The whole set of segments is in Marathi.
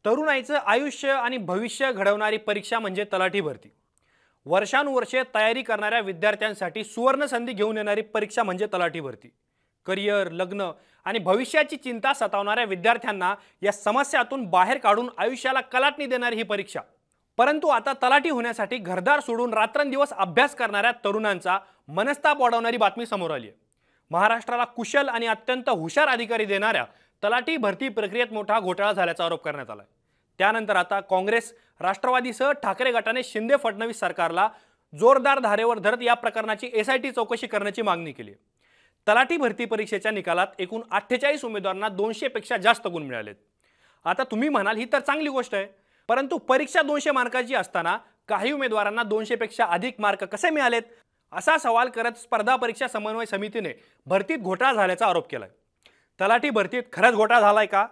तरुणाईचं आयुष्य आणि भविष्य घडवणारी परीक्षा म्हणजे तलाठी भरती। वर्षानुवर्षे तयारी करणाऱ्या विद्यार्थ्यांसाठी सुवर्ण संधी घेऊन येणारी परीक्षा म्हणजे तलाठी भरती। करिअर, लग्न आणि भविष्याची चिंता सतावणाऱ्या विद्यार्थ्यांना या समस्यातून बाहेर काढून आयुष्याला कलाटणी देणारी ही परीक्षा। परंतु आता तलाठी होण्यासाठी घरदार सोडून रात्रंदिवस अभ्यास करणाऱ्या तरुणांचा मनस्ताप वाढवणारी बातमी समोर आली आहे। महाराष्ट्राला कुशल आणि अत्यंत हुशार अधिकारी देणाऱ्या तलाठी भरती प्रक्रियेत मोठा घोटाळा झाल्याचा आरोप करण्यात आला आहे। त्यानंतर आता काँग्रेस, राष्ट्रवादीसह ठाकरे गटाने शिंदे फडणवीस सरकारला जोरदार धारेवर धरत या प्रकरणाची एसआयटी चौकशी करण्याची मागणी केली आहे। तलाठी भरती परीक्षेच्या निकालात एकूण 48 उमेदवारांना 200 पेक्षा जास्त गुण मिळालेत। आता तुम्ही म्हणाल ही तर चांगली गोष्ट आहे, परंतु परीक्षा 200 मार्काची असताना काही उमेदवारांना 200 पेक्षा अधिक मार्क कसे मिळालेत असा सवाल करत स्पर्धा परीक्षा समन्वय समितीने भरतीत घोटाळा झाल्याचा आरोप केलाय। तलाठी भरतीत खरंच घोटाळा झालाय का,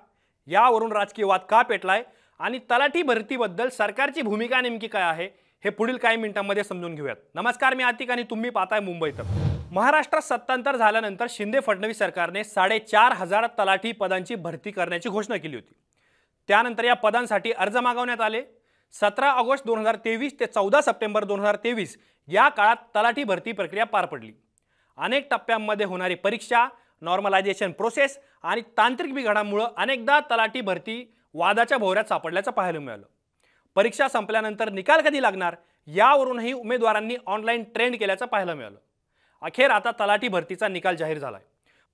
यावरून राजकीय वाद का पेटलाय आणि तलाठी भरतीबद्दल सरकारची भूमिका नेमकी काय आहे हे पुढील काही मिनिटांमध्ये समजून घेऊयात। नमस्कार, मी आतिक आणि तुम्ही पाहताय मुंबई तक। महाराष्ट्रात सत्तांतर झाल्यानंतर शिंदे फडणवीस सरकारने 4,500 तलाठी पदांची भरती करण्याची घोषणा केली होती। त्यानंतर या पदांसाठी अर्ज मागवण्यात आले। 17 ऑगस्ट 2023 ते 14 सप्टेंबर 2023 या काळात तलाठी भरती प्रक्रिया पार पडली। अनेक टप्प्यांमध्ये होणारी परीक्षा, नॉर्मलायझेशन प्रोसेस आणि तांत्रिक बिघाडामुळे अनेकदा तलाठी भरती वादाच्या भोवऱ्यात सापडल्याचं पाहायला मिळालं। परीक्षा संपल्यानंतर निकाल कधी लागणार यावरूनही उमेदवारांनी ऑनलाईन ट्रेंड केल्याचं पाहायला मिळालं। अखेर आता तलाठी भरतीचा निकाल जाहीर झालाय,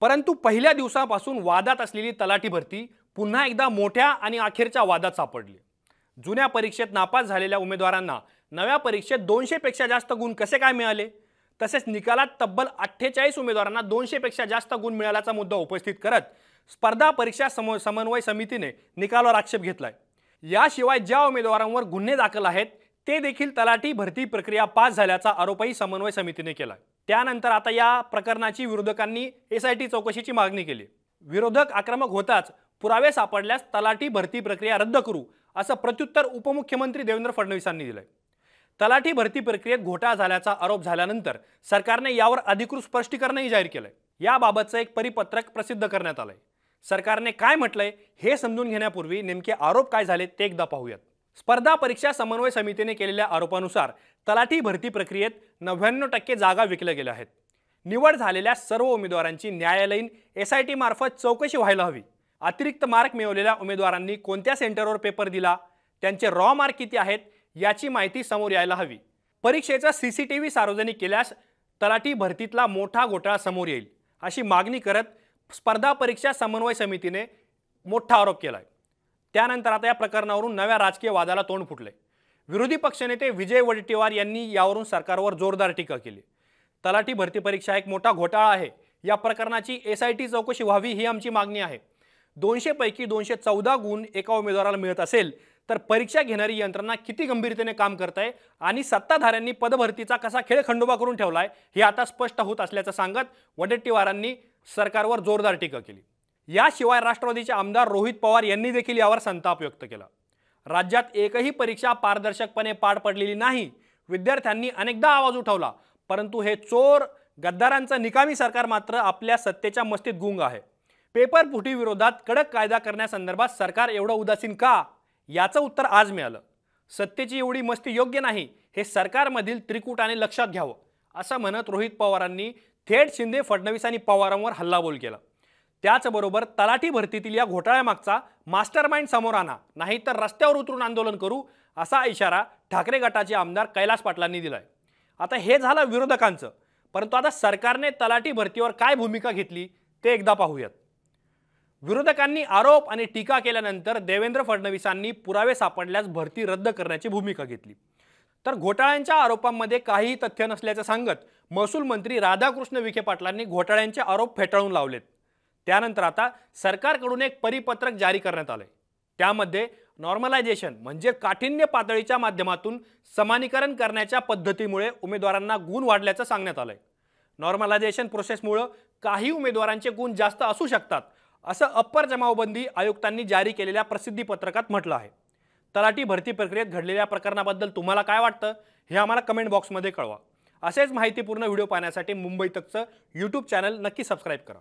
परंतु पहिल्या दिवसापासून वादात असलेली तलाठी भरती पुन्हा एकदा मोठ्या आणि अखेरच्या वादात सापडली। जुन्या परीक्षेत नापास झालेल्या उमेदवारांना नव्या परीक्षेत 200 पेक्षा जास्त गुण कसे काय मिळाले, तसेच निकालात तब्बल 48 उमेदवारांना 200 पेक्षा जास्त गुण मिळाल्याचा मुद्दा उपस्थित करत स्पर्धा परीक्षा समन्वय समितीने निकालावर आक्षेप घेतलाय। याशिवाय ज्या उमेदवारांवर गुन्हे दाखल आहेत ते देखील तलाठी भरती प्रक्रिया पास झाल्याचा आरोपही समन्वय समितीने केलाय। त्यानंतर आता या प्रकरणाची विरोधकांनी एसआयटी चौकशीची मागणी केली। विरोधक आक्रमक होताच पुरावे सापडल्यास तलाठी भरती प्रक्रिया रद्द करू असं प्रत्युत्तर उपमुख्यमंत्री देवेंद्र फडणवीसांनी दिलंय। तलाठी भरती प्रक्रियेत घोटाळा झाल्याचा आरोप झाल्यानंतर सरकारने यावर अधिकृत स्पष्टीकरणही जाहीर केलंय। याबाबतचं एक परिपत्रक प्रसिद्ध करण्यात आलंय। सरकारने काय म्हटलंय हे समजून घेण्यापूर्वी नेमके आरोप काय झाले ते एकदा पाहूयात। स्पर्धा परीक्षा समन्वय समितीने केलेल्या आरोपानुसार तलाठी भरती प्रक्रियेत 99% जागा विकल्या गेल्या आहेत। निवड झालेल्या सर्व उमेदवारांची न्यायालयीन एसआयटी मार्फत चौकशी व्हायला हवी। अतिरिक्त मार्क मिळवलेल्या उमेदवारांनी कोणत्या सेंटरवर पेपर दिला, त्यांचे रॉ मार्क किती आहेत याची माहिती समोर यायला हवी। परीक्षेचा सीसीटीव्ही सार्वजनिक केल्यास तलाठी भरतीतला मोठा घोटाळा समोर येईल अशी मागणी करत स्पर्धा परीक्षा समन्वय समितीने मोठा आरोप केलाय। त्यानंतर आता या प्रकरणावरून नव्या राजकीय वादाला तोंड फुटले। विरोधी पक्षनेते विजय वडेट्टीवार यांनी यावरून सरकारवर जोरदार टीका केली। तलाठी भरती परीक्षा एक मोठा घोटाळा आहे, या प्रकरणाची एसआयटी चौकशी व्हावी ही आमची मागणी आहे। 200 पैकी 214 गुण एका उमेदवाराला मिळत असेल तर परीक्षा घेणारी यंत्रणा किती गंभीरतेने काम करते आणि सत्ताधाऱ्यांनी पदभरतीचा कसा खेळ खंडोबा करून ठेवलाय हे आता स्पष्ट होत असल्याचं सांगत वडेट्टीवारांनी सरकारवर जोरदार टीका केली। याशिवाय राष्ट्रवादीचे आमदार रोहित पवार यांनी देखील यावर संताप व्यक्त केला। राज्यात एकही परीक्षा पारदर्शकपणे पार पडलेली नाही। विद्यार्थ्यांनी अनेकदा आवाज उठवला, परंतु हे चोर गद्दारांचं निकामी सरकार मात्र आपल्या सत्तेच्या मस्तीत गुंग आहे। पेपर फुटी विरोधात कडक कायदा करण्यासंदर्भात सरकार एवढं उदासीन का, याचं उत्तर आज मिळालं। सत्तेची एवढी मस्ती योग्य नाही हे सरकारमधील त्रिकूटाने लक्षात घ्यावं असं म्हणत रोहित पवारांनी थेट शिंदे, फडणवीस आणि पवारांवर हल्लाबोल केला। त्याचबरोबर तलाठी भरतीतील या घोटाळ्यामागचा मास्टरमाइंड समोर आणा, नाहीतर रस्त्यावर उतरून आंदोलन करू असा इशारा ठाकरे गटाचे आमदार कैलास पाटलांनी दिलाय। आता हे झालं विरोधकांचं, परंतु आता सरकारने तलाठी भरतीवर काय भूमिका घेतली ते एकदा पाहूयात। विरोधकांनी आरोप आणि टीका केल्यानंतर देवेंद्र फडणवीसांनी पुरावे सापडल्यास भरती रद्द करण्याची भूमिका घेतली। तर घोटाळ्यांच्या आरोपांमध्ये काहीही तथ्य नसल्याचं सांगत महसूल मंत्री राधाकृष्ण विखे पाटलांनी घोटाळ्यांचे आरोप फेटाळून लावलेत। त्यानंतर आता सरकारकडून एक परिपत्रक जारी करण्यात आलंय। त्यामध्ये नॉर्मलायझेशन म्हणजे काठिण्य पातळीच्या माध्यमातून समानीकरण करण्याच्या पद्धतीमुळे उमेदवारांना गुण वाढल्याचं सांगण्यात आलंय। नॉर्मलायझेशन प्रोसेसमुळे काही उमेदवारांचे गुण जास्त असू शकतात असं अप्पर जमावबंदी आयुक्तांनी जारी केलेल्या प्रसिद्धी पत्रकात म्हटलं आहे। तलाठी भरती प्रक्रियेत घडलेल्या प्रकरणाबद्दल तुम्हाला काय वाटतं हे आम्हाला कमेंट बॉक्समध्ये कळवा। असेच माहितीपूर्ण व्हिडिओ पाहण्यासाठी मुंबई तकचं YouTube चॅनल नक्की सबस्क्राइब करा।